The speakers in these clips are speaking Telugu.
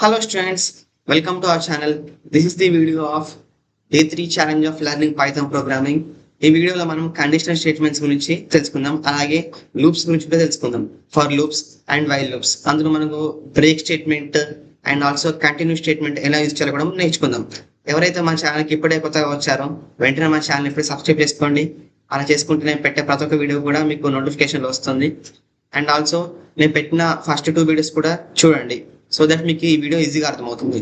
Hello students, welcome to our channel. This is the video of Day 3 challenge of learning Python programming. ఈ వీడియోలో మనం కండిషనల్ స్టేట్మెంట్స్ గురించి తెలుసుకుందాం, అలాగే లూప్స్ గురించి కూడా తెలుసుకుందాం. For loops and while loops, అందులో మనకు break statement and also continue statement ఎలా యూజ్ చేయాలో కూడా నేర్చుకుందాం. ఎవరైతే మన ఛానల్కి ఇప్పుడే కొత్తగా వచ్చారో వెంటనే మన ఛానల్ ఇప్పుడు సబ్స్క్రైబ్ చేసుకోండి. అలా చేసుకుంటే నేను పెట్టే ప్రతి ఒక్క వీడియో కూడా మీకు నోటిఫికేషన్లో వస్తుంది. అండ్ ఆల్సో నేను పెట్టిన ఫస్ట్ 2 వీడియోస్ కూడా చూడండి, సో దట్ మీకు ఈ వీడియో ఈజీగా అర్థమవుతుంది.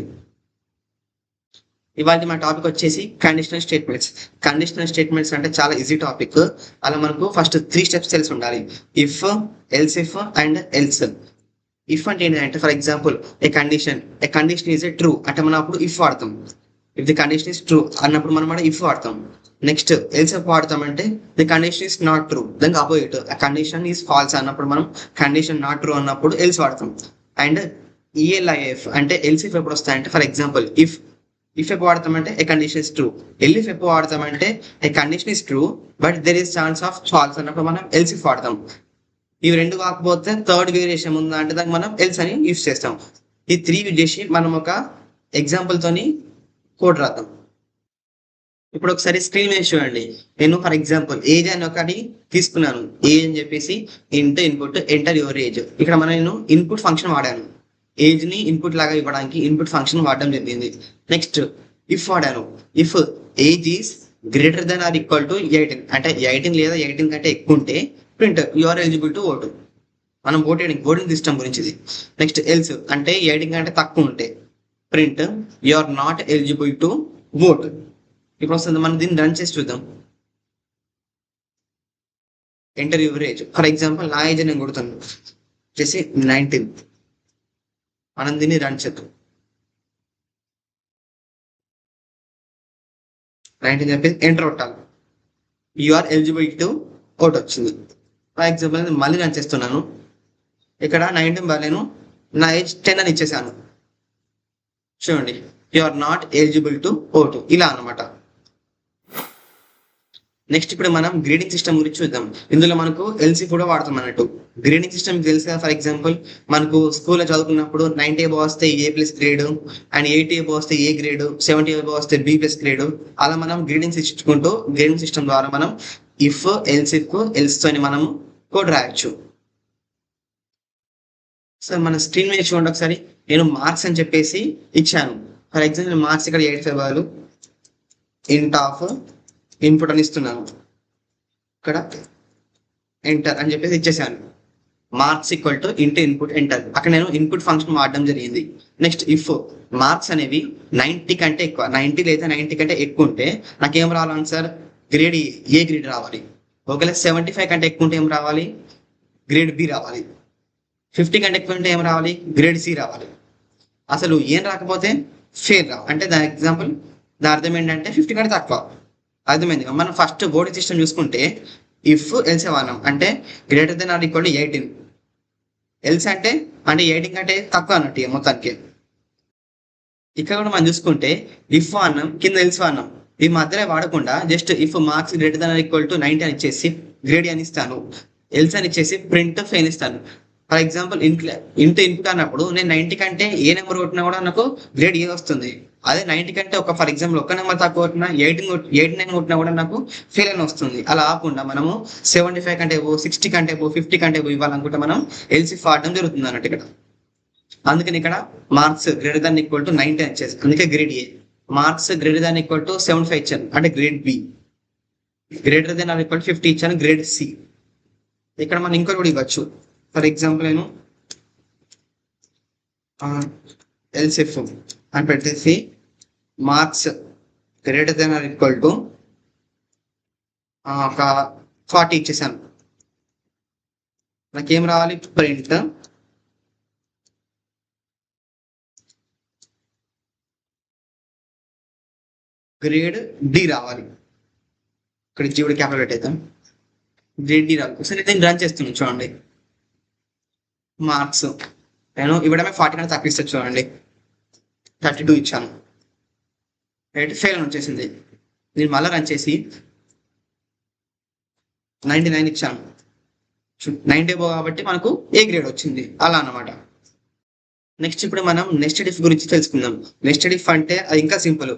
ఇవాళ మా టాపిక్ వచ్చేసి కండిషనల్ స్టేట్మెంట్స్. కండిషనల్ స్టేట్మెంట్స్ అంటే చాలా ఈజీ టాపిక్. అలా మనకు ఫస్ట్ 3 స్టెప్స్ తెలిసి ఉండాలి. If, else if and else. If అంటే ఏంటంటే, for example a condition is a true అంటే మనం అప్పుడు ఇఫ్ వాడతాం. If the condition is true అన్నప్పుడు మనం ఇఫ్ వాడతాం. నెక్స్ట్ ఎల్స్ ఇఫ్ వాడతామంటే the condition is not true, దానికి అపోజిట్ ఆ కండిషన్ ఈస్ ఫాల్స్ అన్నప్పుడు మనం కండిషన్ నాట్ ట్రూ అన్నప్పుడు ఎల్స్ వాడతాం. అండ్ ఈఎల్ఐఎఫ్ అంటే ఎల్స్ ఇఫ్ ఎప్పుడు వస్తాయంటే, ఫర్ ఎగ్జాంపుల్ ఇఫ్ ఎప్పుడు వాడతామంటే a condition is true. Else ఎప్పుడు వాడతామంటే a condition is true but there is chance of false అన్నప్పుడు మనం ఎల్స్ ఇఫ్ వాడతాం. ఇవి రెండు కాకపోతే థర్డ్ వేరియేషన్ ఉందా అంటే దానికి మనం ఎల్స్ అని యూస్ చేస్తాం. ఈ 3 యూజ్ చేసి మనం ఒక ఎగ్జాంపుల్ తోని కోడ్ రాద్దాం. ఇప్పుడు ఒకసారి స్క్రీన్ మీద చూడండి. నేను ఫర్ ఎగ్జాంపుల్ ఏజ్ అని ఒకటి తీసుకున్నాను. ఏజ్ అని చెప్పేసి ఇన్పుట్ ఎంటర్ యువర్ ఏజ్. ఇక్కడ నేను ఇన్పుట్ ఫంక్షన్ వాడాను. ఏజ్ ని ఇన్పుట్ లాగా ఇవ్వడానికి ఇన్పుట్ ఫంక్షన్ వాడడం జరిగింది. నెక్స్ట్ ఇఫ్ వాడాను. If age is greater than or equal to 18 అంటే 18 లేదా 18 కంటే ఎక్కువ ఉంటే print you are eligible to vote. మనం ఓటింగ్ సిస్టమ్ గురించి ఇది. నెక్స్ట్ ఎల్స్ అంటే 18 కంటే తక్కువ ఉంటే print you are not eligible to vote. ఇప్పుడు వస్తుంది, మనం దీన్ని రన్ చేసి చూద్దాం. Enter your age. For example నా ఏజ్ నేను కొడుతాను వచ్చేసి 19. మనం దీన్ని రన్ చేద్దాం. 19 చెప్పేసి ఎంటర్ కొట్టాలి. You are eligible to vote వచ్చింది. ఫర్ ఎగ్జాంపుల్ నేను మళ్ళీ రన్ చేస్తున్నాను. ఇక్కడ 19 నేను నా ఏజ్ 10 అని ఇచ్చేసాను. చూడండి, you are not eligible to vote, ఇలా అనమాట. నెక్స్ట్ ఇప్పుడు మనం గ్రేడింగ్ సిస్టమ్ గురించి చూద్దాం. ఇందులో మనకు ఎల్సీ కూడా వాడతాం అన్నట్టు. గ్రేడింగ్ సిస్టమ్ తెలుసు కదా. ఫర్ ఎగ్జాంపుల్ మనకు స్కూల్లో చదువుకున్నప్పుడు 90 అబోవ్ వస్తే A+ గ్రేడ్ అండ్ 80 అబోవ్ వస్తే A గ్రేడ్, 70 అబోవ్ వస్తే B+ గ్రేడ్. అలా మనం గ్రేడింగ్ ఇచ్చుకుంటూ గ్రేడింగ్ సిస్టమ్ ద్వారా మనం ఇఫ్, ఎల్స్ ఇఫ్, ఎల్స్ తోని మనం కోడ్ రాయొచ్చు. సో మన స్క్రీన్ మీద చూడండి ఒకసారి. నేను మార్క్స్ అని చెప్పేసి ఇచ్చాను. ఫర్ ఎగ్జాంపుల్ మార్క్స్ ఇక్కడ 85 వాళ్ళు ఇంట్ ఆఫ్ ఇన్పుట్ అని ఇస్తున్నాను. ఇక్కడ ఎంటర్ అని చెప్పేసి ఇచ్చేసాను. Marks equal to into input enter. అక్కడ నేను ఇన్పుట్ ఫంక్షన్ వాడడం జరిగింది. నెక్స్ట్ ఇఫ్ మార్క్స్ అనేవి 90 కంటే ఎక్కువ, 90 లేదా 90 కంటే ఎక్కువ ఉంటే నాకేం రావాలి ఆన్సర్? గ్రేడ్ ఏ గ్రేడ్ రావాలి. ఒకవేళ 75 కంటే ఎక్కువ ఉంటే ఏం రావాలి? గ్రేడ్ బి రావాలి. 50 కంటే ఎక్కువ ఉంటే ఏం రావాలి? గ్రేడ్ సి రావాలి. అసలు ఏం రాకపోతే ఫెయిల్ రావు. అంటే దాని ఎగ్జాంపుల్, దాని అర్థం ఏంటంటే 50 కంటే తక్కువ. అర్థమైంది. మనం ఫస్ట్ ఓటింగ్ సిస్టమ్ చూసుకుంటే ఇఫ్ ఎల్స్ వాడినాం అంటే greater than or equal to 18. Else అంటే 18 కంటే తక్కువ అన్నట్టు మొత్తానికి. ఇక్కడ కూడా మనం చూసుకుంటే ఇఫ్ వాడినాం, కింద ఎల్స్ వాడినాం. ఈ మధ్యలో వాడకుండా just if marks greater than or equal to 90 అని ఇచ్చేసి గ్రేడ్ అని ఇస్తాను. ఎల్స్ అని ఇచ్చేసి ప్రింట్ ఫెయిల్ ఇస్తాను. ఫర్ ఎగ్జాంపుల్ ఇన్పుట్ అన్నప్పుడు నేను 90 కంటే ఏ నెంబర్ కొట్టినా కూడా నాకు గ్రేడ్ ఏ వస్తుంది. అదే 90 కంటే ఫర్ ఎగ్జాంపుల్ ఒక నెంబర్ తక్కువ కొట్టినా 89 కొట్టినా కూడా నాకు ఫెయిల్ అని వస్తుంది. అలా కాకుండా మనము 75 కంటే 60 కంటే 50 కంటే ఇవ్వాలనుకుంటే మనం ఎల్స్ ఇఫ్ వాడడం జరుగుతుంది అన్నట్టు ఇక్కడ. అందుకని ఇక్కడ marks greater than equal to 90 అని ఇచ్చేసి, అందుకే grade A. Marks greater than equal to 75 ఇచ్చాను అంటే grade B. Greater than or equal to 50 ఇచ్చాను గ్రేడ్ సి. ఇక్కడ మనం ఇంకోటి కూడా ఇవ్వచ్చు. ఫర్ ఎగ్జాంపుల్ నేను ఎల్స్ ఇఫ్ అని పెట్టేసి marks greater than or equal to ఒక 40 ఇచ్చేసాను. నాకేం రావాలి? ప్రింట్ గ్రేడ్ డి రావాలి. ఇక్కడ జీవుడు క్యాపిటల్ అవుతాం. గ్రేడ్ డి రావాలి. ఒకసారి నేను రన్ చేస్తున్నాను చూడండి. మార్క్స్ నేను ఇవ్వడమే 40 కంటే తక్కువ ఇస్తాను చూడండి. 32 ఇచ్చాను. రైట్, ఫెయిల్ అని వచ్చేసింది. నేను మళ్ళీ రన్ చేసి 99 ఇచ్చాను. 90 కాబట్టి మనకు ఏ గ్రేడ్ వచ్చింది. అలా అన్నమాట. నెక్స్ట్ ఇప్పుడు మనం నెస్టెడ్ ఇఫ్ గురించి తెలుసుకుందాం. నెస్టెడ్ ఇఫ్ అంటే అది ఇంకా సింపుల్.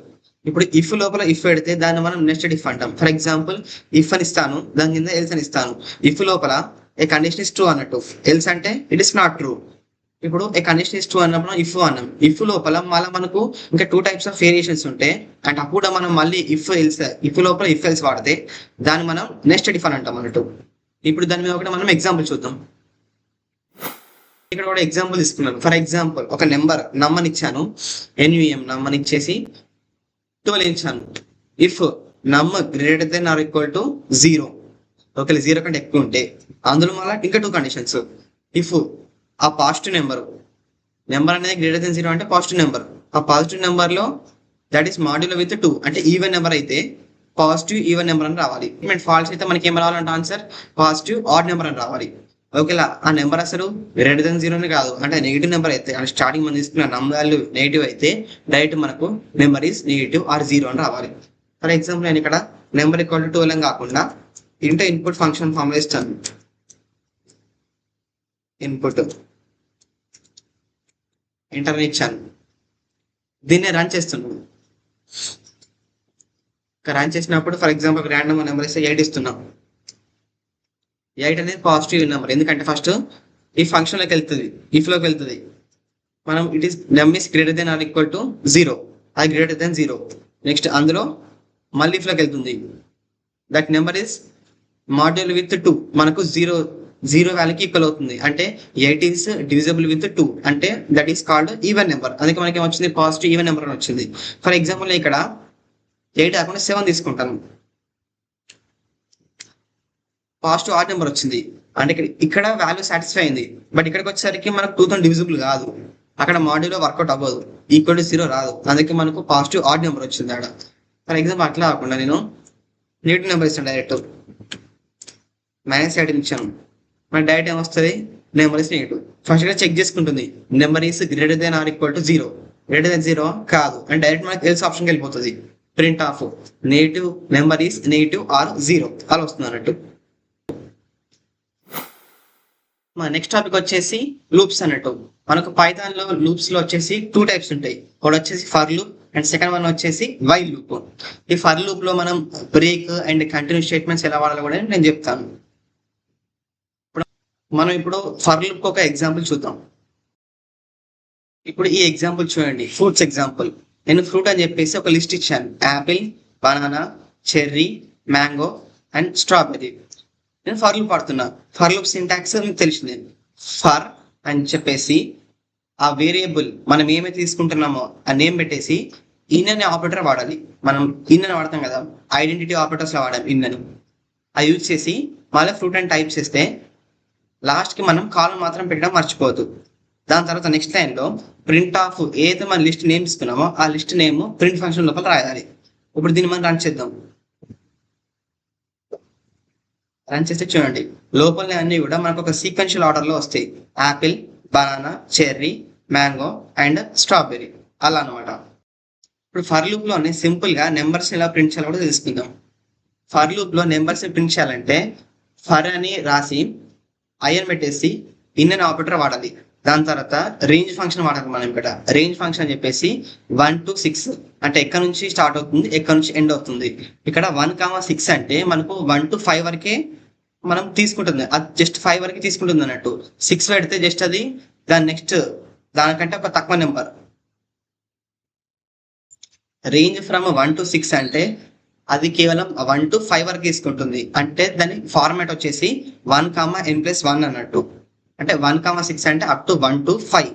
ఇప్పుడు ఇఫ్ లోపల ఇఫ్ పెడితే దాన్ని మనం నెస్టెడ్ ఇఫ్ అంటాం. ఫర్ ఎగ్జాంపుల్ ఇఫ్ అని ఇస్తాను, దాని కింద ఎల్స్ అని ఇస్తాను. ఇఫ్ లోపల ఏ కండిషన్ ఇస్ ట్రూ అన్నట్టు, ఎల్స్ అంటే ఇట్ ఇస్ నాట్ ట్రూ. ఇప్పుడు ఏ కండిషన్ ఇస్ ట్రూ అన్నప్పుడు ఇఫ్ అన్నాం. ఇఫ్ లోపల మళ్ళీ మనకు ఇంకా 2 టైప్స్ ఆఫ్ వేరియేషన్స్ ఉంటాయి. అండ్ అప్పుడు మనం మళ్ళీ ఇఫ్ ఎల్స్, ఇఫ్ లోపల ఇఫ్ ఎల్స్ వాడితే దాన్ని మనం నెస్టెడ్ ఇఫ్ అని అంటాం అన్నట్టు. ఇప్పుడు దాని మీద ఒకటి మనం ఎగ్జాంపుల్ చూద్దాం. ఇక్కడ కూడా ఎగ్జాంపుల్ తీసుకున్నాను. ఫర్ ఎగ్జాంపుల్ ఒక నంబర్ ఇచ్చాను, ఎన్యుఎం నంబర్ ఇచ్చేసి 12 ఇచ్చాను. If number greater than or equal to 0, ఒకవేళ 0 కంటే ఎక్కువ ఉంటే అందులో మళ్ళీ ఇంకా 2 కండిషన్స్. ఇఫ్ ఆ పాజిటివ్ నెంబర్ అనేది గ్రేటర్ దెన్ 0 అంటే పాజిటివ్ నెంబర్, ఆ పాజిటివ్ నెంబర్ లో దట్ ఈస్ మాడ్యులో విత్ 2 అంటే ఈవెన్ నెంబర్ అయితే పాజిటివ్ ఈవెన్ నెంబర్ అని రావాలి. ఫాల్స్ అయితే మనకి ఏం రావాలంటే ఆన్సర్ పాజిటివ్ ఆడ్ నెంబర్ అని రావాలి. ఓకేలా ఆ నెంబర్ అసలు గ్రేటర్ దెన్ 0 కాదు, అంటే నెగిటివ్ నెంబర్ అయితే అంటే స్టార్టింగ్ మనం తీసుకున్న నంబర్ వాల్యూ నెగిటివ్ అయితే డైరెక్ట్ మనకు నెంబర్ ఈస్ నెగిటివ్ ఆర్ 0 అని రావాలి. ఫర్ ఎగ్జాంపుల్ నేను ఇక్కడ నెంబర్ ఈక్వల్ టు 12 అని కాకుండా ఇంటూ ఇన్పుట్ ఫంక్షన్ ఫామ్ లో ఇస్తాను. ఇన్పుట్ ఎంటర్ ఇచ్చాను, దీన్ని రన్ చేస్తున్నాను. రన్ చేసినప్పుడు ఫర్ ఎగ్జాంపుల్ ర్యాండమ్ నెంబర్ ఇస్తే 8 ఇస్తున్నాం. 8 అనేది పాజిటివ్ నెంబర్, ఎందుకంటే ఫస్ట్ ఈ ఫంక్షన్ లోకి వెళ్తుంది, ఇఫ్ లోకి వెళ్తుంది. మనం it is number is greater than or equal to 0, అది గ్రేటర్ దెన్ 0. నెక్స్ట్ అందులో మళ్ళీ ఇఫ్ లోకి వెళ్తుంది, that number is module with 2, మనకు 0 వాల్యూకి ఈక్వల్ అవుతుంది. అంటే 8 ఈస్ డివిజబుల్ విత్ 2 అంటే that is called even number. అందుకే మనకి ఏమొచ్చింది పాజిటివ్ ఈవెన్ నెంబర్ అని వచ్చింది. ఫర్ ఎగ్జాంపుల్ ఇక్కడ 8 కాకుండా 7 తీసుకుంటాను, పాజిటివ్ ఆడ్ నెంబర్ వచ్చింది. అంటే ఇక్కడ వాల్యూ సాటిస్ఫై అయింది. బట్ ఇక్కడికి వచ్చేసరికి మనకు 2తో డివిజిబుల్ కాదు, అక్కడ మాడ్యూల్లో వర్కౌట్ అవ్వదు, ఈక్వల్ టు 0 రాదు. అందుకే మనకు పాజిటివ్ ఆడ్ నెంబర్ వచ్చింది అక్కడ. ఫర్ ఎగ్జాంపుల్ అట్లా కాకుండా నేను నెగిటివ్ నెంబర్ ఇస్తాను, డైరెక్ట్ -8 ఇచ్చాను, మన డైరెక్ట్ ఏమొస్తుంది నెంబర్ ఇస్ నెగిటివ్. ఫస్ట్ గా చెక్ చేసుకుంటుంది number is greater than or equal to 0, greater than 0 కాదు అంటే డైరెక్ట్ మనకి ఎల్స్ ఆప్షన్కి వెళ్ళిపోతుంది. Print of negative number is negative or 0 అలా వస్తుంది అన్నట్టు. మా నెక్స్ట్ టాపిక్ వచ్చేసి లూప్స్ అన్నట్టు. మనకు పైథాన్ లో లూప్స్ లో వచ్చేసి 2 టైప్స్ ఉంటాయి. ఒకటి వచ్చేసి for loop and second one వచ్చేసి వైల్ లూప్. ఈ ఫర్ లూప్ లో మనం బ్రేక్ అండ్ కంటిన్యూ స్టేట్మెంట్స్ ఎలా వాడాలో కూడా నేను చెప్తాను. ఇప్పుడు ఫర్ లూప్ ఒక ఎగ్జాంపుల్ చూద్దాం. ఇప్పుడు ఈ ఎగ్జాంపుల్ చూడండి, ఫ్రూట్స్ ఎగ్జాంపుల్. నేను ఫ్రూట్ అని చెప్పేసి ఒక లిస్ట్ ఇచ్చాను, apple, banana, cherry, mango and strawberry. నేను ఫర్ లూప్ వాడుతున్నా. ఫర్ లూప్ సింటాక్స్ మీకు తెలిసిందే. ఫర్ అని చెప్పేసి ఆ వేరియబుల్ మనం ఏమైతే తీసుకుంటున్నామో ఆ నేమ్ పెట్టేసి ఇన్ అనే ఆపరేటర్ వాడాలి. మనం ఇన్ అని వాడతాం కదా, ఐడెంటిటీ ఆపరేటర్స్ లో వాడాలి ఇన్ అని. అది యూజ్ చేసి మళ్ళీ ఫ్రూట్ అని టైప్ చేస్తే లాస్ట్ కి మనం కాలం మాత్రం పెట్టడం మర్చిపోవద్దు. దాని తర్వాత నెక్స్ట్ లైన్ లో ప్రింట్ ఆఫ్ ఏదైతే మన లిస్ట్ నేమ్ ఇస్తున్నామో ఆ లిస్ట్ నేమ్ ప్రింట్ ఫంక్షన్ లోపల రాయాలి. ఇప్పుడు దీన్ని మనం రన్ చేద్దాం. రన్ చేస్తే చూడండి లోపల అన్ని కూడా మనకు ఒక సీక్వెన్షియల్ ఆర్డర్ లో వస్తాయి, Apple, banana, cherry, mango and strawberry అలా అనమాట. ఇప్పుడు ఫర్ లూప్ లోనే సింపుల్ గా నెంబర్స్ ఎలా ప్రింట్ చేయాలో కూడా తెలుసుకుందాం. ఫర్ లూప్ లో నెంబర్స్ ప్రింట్ చేయాలంటే ఫర్ అని రాసి ఐఎన్ పెట్టేసి ఇన్ అనే ఆపరేటర్ వాడాలి. దాని తర్వాత రేంజ్ ఫంక్షన్ వాడాలి. మనం ఇక్కడ రేంజ్ ఫంక్షన్ అని చెప్పేసి 1 to 6 అంటే ఎక్కడ నుంచి స్టార్ట్ అవుతుంది ఎక్కడ నుంచి ఎండ్ అవుతుంది. ఇక్కడ 1,6 అంటే మనకు 1 to 5 వరకే మనం తీసుకుంటుంది, అది జస్ట్ 5 వరకు తీసుకుంటుంది అన్నట్టు. 6 పెడితే జస్ట్ అది దాని నెక్స్ట్ దానికంటే ఒక తక్కువ నెంబర్. రేంజ్ ఫ్రమ్ 1 to 6 అంటే అది కేవలం 1 to 5 వరకు తీసుకుంటుంది. అంటే దాని ఫార్మాట్ వచ్చేసి 1,n+1 అన్నట్టు. అంటే 1,6 అంటే అప్ టు 1 to 5.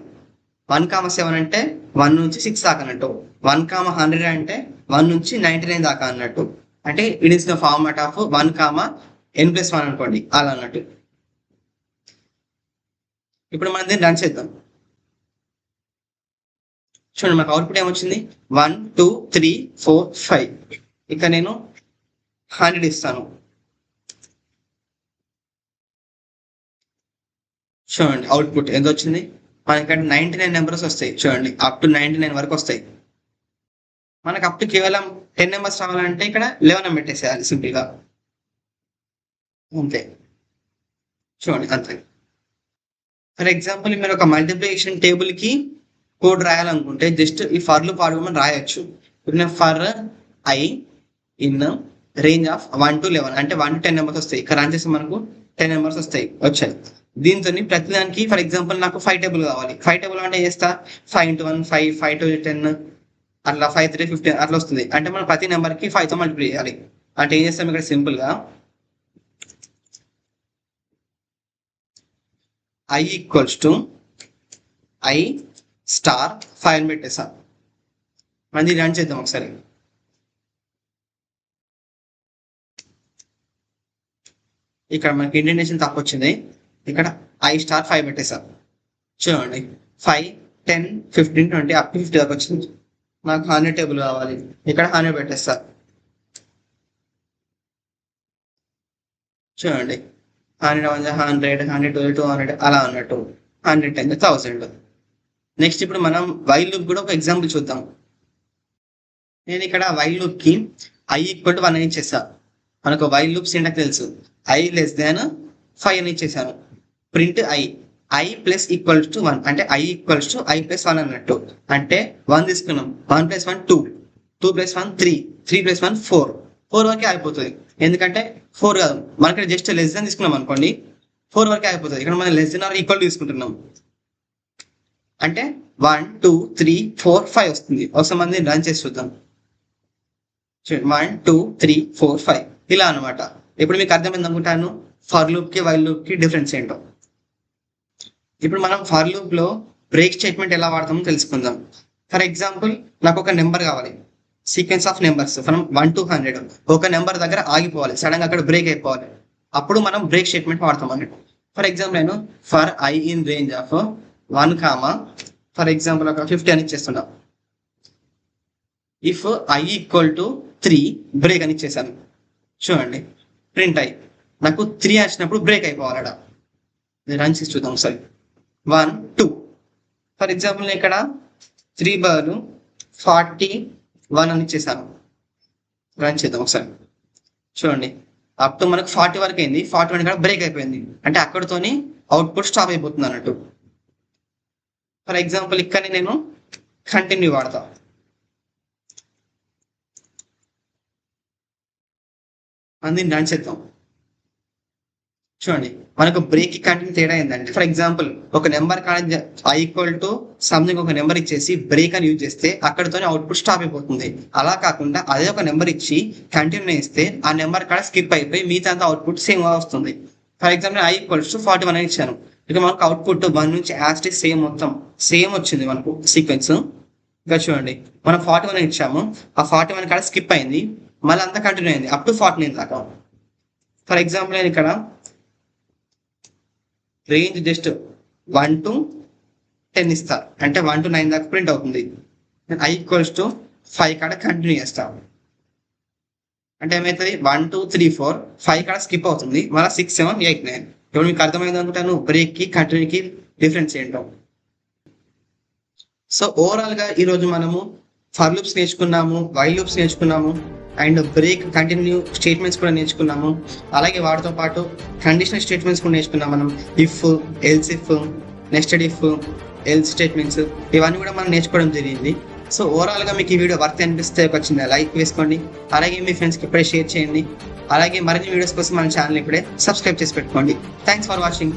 1,7 అంటే 1 నుంచి 6 దాకా అన్నట్టు. 1,100 అంటే 1 నుంచి 99 దాకా అన్నట్టు. అంటే it is the format of 1,n+1 అనుకోండి అలా అన్నట్టు. ఇప్పుడు మనం దీన్ని రన్ చేద్దాం. చూడండి మాకు అవుట్పుట్ ఏమొచ్చింది 1 2 3 4 5. ఇక నేను 100 ఇస్తాను. చూడండి అవుట్పుట్ ఎంత వచ్చింది మనకి ఇక్కడ 99 నెంబర్స్ వస్తాయి. చూడండి అప్ టు 99 వరకు వస్తాయి. మనకు అప్ టు కేవలం 10 నెంబర్స్ రావాలంటే ఇక్కడ 11 పెట్టేసేయాలి సింపుల్ గా, అంతే. చూడండి అంతే. ఫర్ ఎగ్జాంపుల్ మీరు ఒక మల్టిప్లికేషన్ టేబుల్ కి కోడ్ రాయాలనుకుంటే జస్ట్ ఈ ఫర్ లూప్ వాడుకోమని రాయొచ్చు. ఇప్పుడు నేను for I in range of 1 to 11 అంటే 1 to 10 నెంబర్స్ వస్తాయి. ఇక్కడ రన్ చేస్తే మనకు 10 నెంబర్స్ వచ్చాయి. దీంతో ప్రతిదానికి ఫర్ ఎగ్జాంపుల్ నాకు 5 టేబుల్ కావాలి. 5 టేబుల్ అంటే చేస్తా 5 into 1 5, 5 to 10 అట్లా 5 3 15 అట్లా వస్తుంది. అంటే మనం ప్రతి నెంబర్కి 5తో మల్టిప్లై చేయాలి. అంటే ఏం చేస్తాం ఇక్కడ సింపుల్గా i equals to i star 5 అని పెట్టేసా. మళ్ళీ రన్ చేద్దాం ఒకసారి. ఇక్కడ మనకి ఇండికేషన్ తప్పు వచ్చింది. ఇక్కడ i స్టార్ 5 పెట్టేసా. చూడండి 5 10 15 20 అప్ టు 50 దాకా వచ్చింది. నాకు 100 టేబుల్ కావాలి. ఇక్కడ 100 పెట్టేస్తా. చూడండి 100 100 100 200 అలా అన్నట్టు 110 1000. నెక్స్ట్ ఇప్పుడు మనం వైల్ లూప్ కూడా ఒక ఎగ్జాంపుల్ చూద్దాం. నేను ఇక్కడ వైల్ లూప్ కి i ఈక్వల్ టు 1 అని ఇచ్చేసా. మనకు వైల్ లూప్ సింటాక్స్ తెలుసు. i లెస్ దాన్ 5 అని ఇచ్చేసాను. Print i plus equals to 1 అంటే i equals to i plus 1 అన్నట్టు. అంటే 1 తీసుకున్నాం. 1 + 1 2, 2 + 1 3, 3 + 1 4, 4 వరకే అయిపోతుంది. ఎందుకంటే 4 కాదు, మనకి జస్ట్ లెస్ దాన్ తీసుకున్నాం అనుకోండి 4 వరకే అయిపోతుంది. ఇక్కడ మనం లెస్ దాన్ ఆర్ ఈక్వల్ తీసుకుంటున్నాం అంటే 1 2 3 4 5 వస్తుంది. ఒకసారి మనం రన్ చేసి చూద్దాం. 1 2 3 4 5 ఇలా అనమాట. ఇప్పుడు మీకు అర్థమైంది అనుకుంటాను ఫర్ లూప్ కి వైల్ లూప్ కి డిఫరెన్స్ ఏంటో. ఇప్పుడు మనం ఫర్ లూప్ లో బ్రేక్ స్టేట్మెంట్ ఎలా వాడతామో తెలుసుకుందాం. ఫర్ ఎగ్జాంపుల్ నాకు ఒక నెంబర్ కావాలి, sequence of numbers from 1 to 100. ఒక నెంబర్ దగ్గర ఆగిపోవాలి, సడన్ గా అక్కడ బ్రేక్ అయిపోవాలి. అప్పుడు మనం బ్రేక్ స్టేట్మెంట్ వాడతాం అన్నట్టు. ఫర్ ఎగ్జాంపుల్ నేను for i in range of 1, for example ఒక 50 అని ఇచ్చేస్తున్నా. If i equal to 3 break అని ఇచ్చేసాను. చూడండి ప్రింట్ i నాకు 3 వచ్చినప్పుడు బ్రేక్ అయిపోవాలడా. రన్ చేసి చూద్దాం ఒకసారి. 1 2 ఫర్ ఎగ్జాంపుల్ ఇక్కడ 3 బదులు 41 అని ఇచ్చేసాను. రన్ చేద్దాం ఒకసారి. చూడండి అప్ టు మనకు 40 వరకు అయింది. 41 ఇక్కడ బ్రేక్ అయిపోయింది. అంటే అక్కడతోని అవుట్పుట్ స్టాప్ అయిపోతుంది అన్నట్టు. ఫర్ ఎగ్జాంపుల్ ఇక్కడ నేను కంటిన్యూ వాడతా. అందుని రన్ చేద్దాం. చూడండి మనకు బ్రేక్ కి కంటిన్యూ తేడా ఏంటంటే ఫర్ ఎగ్జాంపుల్ ఒక నెంబర్ కానీ i ఈక్వల్ టు సంథింగ్ ఒక నెంబర్ ఇచ్చేసి బ్రేక్ అని యూజ్ చేస్తే అక్కడతోనే అవుట్పుట్ స్టాప్ అయిపోతుంది. అలా కాకుండా అదే ఒక నెంబర్ ఇచ్చి కంటిన్యూ ఇస్తే ఆ నెంబర్ కాడ స్కిప్ అయిపోయి మిగతా అంతా అవుట్పుట్ సేమ్ వస్తుంది. For example i equals to 41 అని ఇచ్చాను. ఇక మనకు అవుట్పుట్ 1 నుంచి యాస్టిక్ సేమ్ మొత్తం సేమ్ వచ్చింది మనకు సీక్వెన్స్. ఇంకా చూడండి మనం 41 అని ఇచ్చాము. ఆ 41 కాడ స్కిప్ అయింది, మళ్ళీ అంతా కంటిన్యూ అయింది అప్ టు 49 దాకా. ఫర్ ఎగ్జాంపుల్ నేను ఇక్కడ రేంజ్ జస్ట్ 1 to 10 ఇస్తా. అంటే 1 to 9 దాకా ప్రింట్ అవుతుంది. నేను i ఈక్వల్స్ టు 5 కాడ కంటిన్యూ చేస్తా. అంటే ఏమవుతుంది 1 2 3 4 5 కాడ స్కిప్ అవుతుంది, మళ్ళీ 6 7 8 9. ఇప్పుడు మీకు అర్థమైంది అనుకుంటాను బ్రేక్ కి కంటిన్యూకి డిఫరెన్స్ ఏంటో. సో ఓవరాల్ గా ఈరోజు మనము ఫర్ లూప్స్ నేర్చుకున్నాము, వైల్ లూప్స్ నేర్చుకున్నాము, అండ్ బ్రేక్ కంటిన్యూ స్టేట్మెంట్స్ కూడా నేర్చుకున్నాము. అలాగే వాటితో పాటు కండిషనల్ స్టేట్మెంట్స్ కూడా నేర్చుకున్నాం మనం. If, else if, nested if, else statements ఇవన్నీ కూడా మనం నేర్చుకోవడం జరిగింది. సో ఓవరాల్ గా మీకు ఈ వీడియో వర్త్ అనిపిస్తే ఒక చిన్న లైక్ వేసుకోండి. అలాగే మీ ఫ్రెండ్స్కి ఇప్పుడే షేర్ చేయండి. అలాగే మరిన్ని వీడియోస్ కోసం మన ఛానల్ ఇప్పుడే సబ్స్క్రైబ్ చేసి పెట్టుకోండి. Thanks for watching.